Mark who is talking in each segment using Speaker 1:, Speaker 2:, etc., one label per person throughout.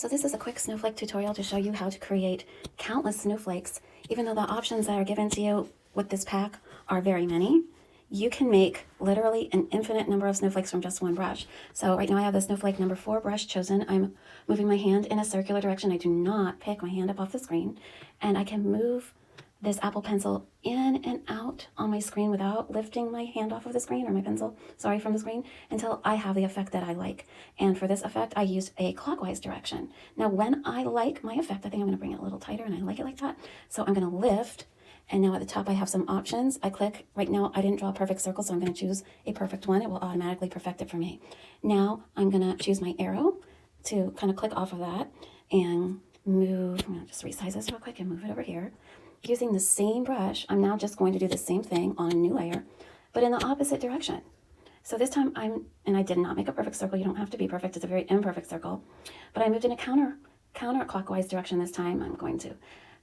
Speaker 1: So this is a quick snowflake tutorial to show you how to create countless snowflakes. Even though the options that are given to you with this pack are very many, you can make literally an infinite number of snowflakes from just one brush. So right now I have the snowflake number 4 brush chosen. I'm moving my hand in a circular direction. I do not pick my hand up off the screen, and I can move this Apple Pencil in and out on my screen without lifting my hand off of the screen, or my pencil, sorry, from the screen, until I have the effect that I like. And for this effect, I used a clockwise direction. Now, when I like my effect, I think I'm gonna bring it a little tighter, and I like it like that. So I'm gonna lift, and now at the top I have some options. I click, right now I didn't draw a perfect circle, so I'm gonna choose a perfect one. It will automatically perfect it for me. Now I'm gonna choose my arrow to kind of click off of that and move. I'm gonna just resize this real quick and move it over here. Using the same brush, I'm now just going to do the same thing on a new layer, but in the opposite direction. So this time and I did not make a perfect circle. You don't have to be perfect. It's a very imperfect circle, but I moved in a counterclockwise direction this time. I'm going to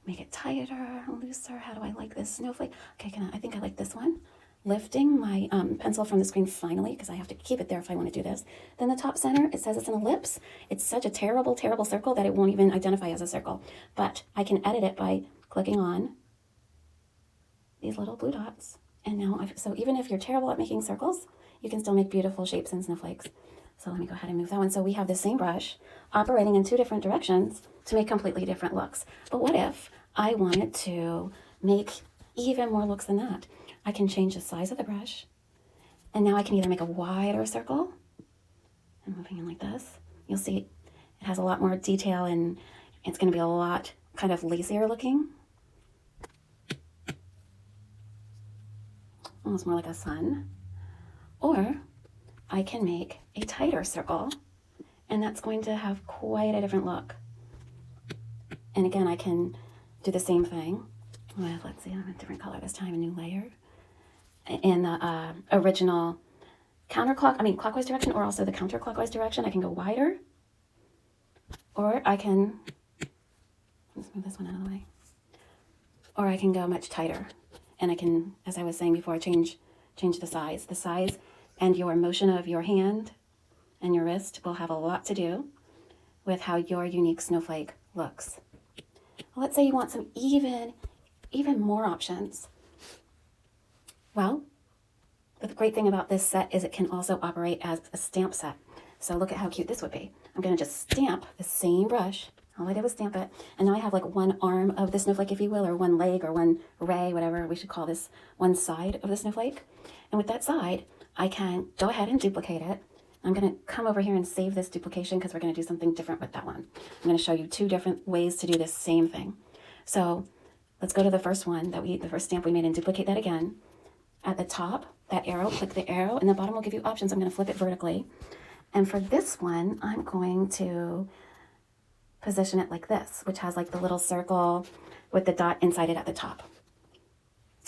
Speaker 1: make it tighter, looser. How do I like this snowflake? Okay, I think I like this one. Lifting my pencil from the screen finally, because I have to keep it there if I want to do this. Then the top center, it says it's an ellipse. It's such a terrible, terrible circle that it won't even identify as a circle, but I can edit it by clicking on these little blue dots. And now, so even if you're terrible at making circles, you can still make beautiful shapes and snowflakes. So let me go ahead and move that one. So we have the same brush operating in 2 different directions to make completely different looks. But what if I wanted to make even more looks than that? I can change the size of the brush, and now I can either make a wider circle. I'm moving in like this. You'll see it has a lot more detail, and it's going to be a lot kind of lazier looking. Almost more like a sun. Or I can make a tighter circle, and that's going to have quite a different look. And again, I can do the same thing with, let's see, I'm a different color this time, a new layer. In the original clockwise direction, or also the counterclockwise direction, I can go wider, or I can, let's move this one out of the way, or I can go much tighter. And I can, as I was saying before, change the size. The size and your motion of your hand and your wrist will have a lot to do with how your unique snowflake looks. Well, let's say you want some even more options. Well, the great thing about this set is it can also operate as a stamp set. So look at how cute this would be. I'm going to just stamp the same brush. All I did was stamp it. And now I have like one arm of the snowflake, if you will, or one leg, or one ray, whatever we should call this, one side of the snowflake. And with that side, I can go ahead and duplicate it. I'm going to come over here and save this duplication because we're going to do something different with that one. I'm going to show you 2 different ways to do this same thing. So let's go to the first one, the first stamp we made, and duplicate that again. At the top, that arrow, click the arrow, and the bottom will give you options. I'm going to flip it vertically. And for this one, I'm going to position it like this, which has like the little circle with the dot inside it at the top.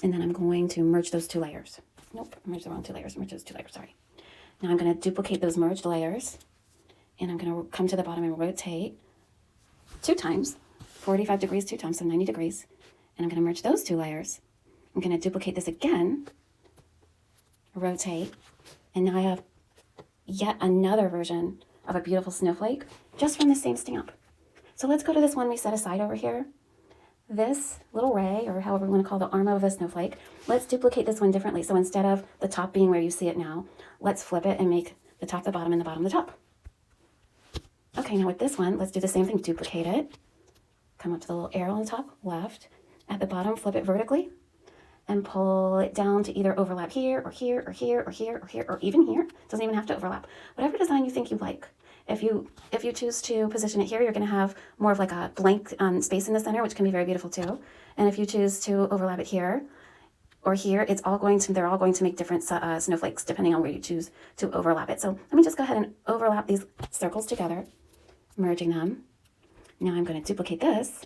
Speaker 1: And then I'm going to merge those 2 layers. Nope, I merged the wrong 2 layers. Merge those 2 layers, sorry. Now I'm going to duplicate those merged layers, and I'm going to come to the bottom and rotate 2 times, 45 degrees 2 times, so 90 degrees. And I'm going to merge those 2 layers. I'm going to duplicate this again, rotate, and now I have yet another version of a beautiful snowflake just from the same stamp. So let's go to this one we set aside over here. This little ray, or however we want to call the arm of a snowflake, let's duplicate this one differently. So instead of the top being where you see it now, let's flip it and make the top the bottom and the bottom the top. Okay, now with this one, let's do the same thing. Duplicate it, come up to the little arrow on the top left. At the bottom, flip it vertically and pull it down to either overlap here, or here, or here, or here, or here, or even here. It doesn't even have to overlap. Whatever design you think you like. If you choose to position it here, you're going to have more of like a blank space in the center, which can be very beautiful too. And if you choose to overlap it here or here, they're all going to make different snowflakes depending on where you choose to overlap it. So let me just go ahead and overlap these circles together, merging them. Now I'm going to duplicate this.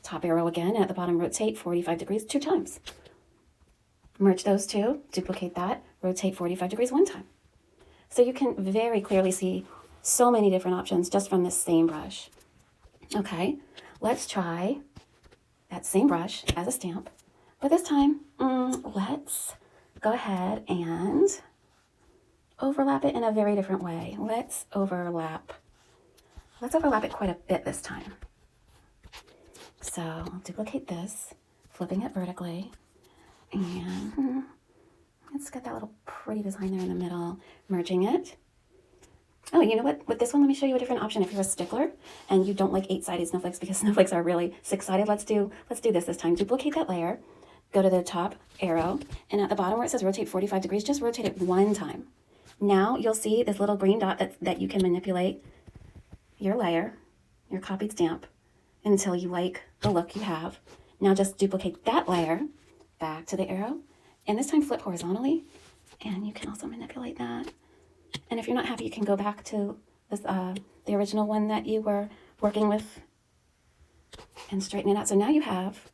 Speaker 1: Top arrow again, and at the bottom rotate 45 degrees 2 times. Merge those 2, duplicate that, rotate 45 degrees 1 time. So you can very clearly see so many different options just from this same brush. Okay, let's try that same brush as a stamp, but this time, let's go ahead and overlap it in a very different way. Let's overlap Let's overlap it quite a bit this time. So I'll duplicate this, flipping it vertically, and let's get that little pretty design there in the middle, merging it. Oh, you know what? With this one, let me show you a different option. If you're a stickler and you don't like 8-sided snowflakes because snowflakes are really 6-sided, let's do this time. Duplicate that layer, go to the top arrow, and at the bottom where it says rotate 45 degrees, just rotate it one time. Now you'll see this little green dot that you can manipulate your layer, your copied stamp, until you like the look you have. Now just duplicate that layer back to the arrow, and this time flip horizontally, and you can also manipulate that. And if you're not happy, you can go back to this, the original one that you were working with and straighten it out. So now you have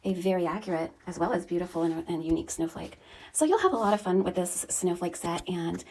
Speaker 1: a very accurate as well as beautiful and unique snowflake. So you'll have a lot of fun with this snowflake set, and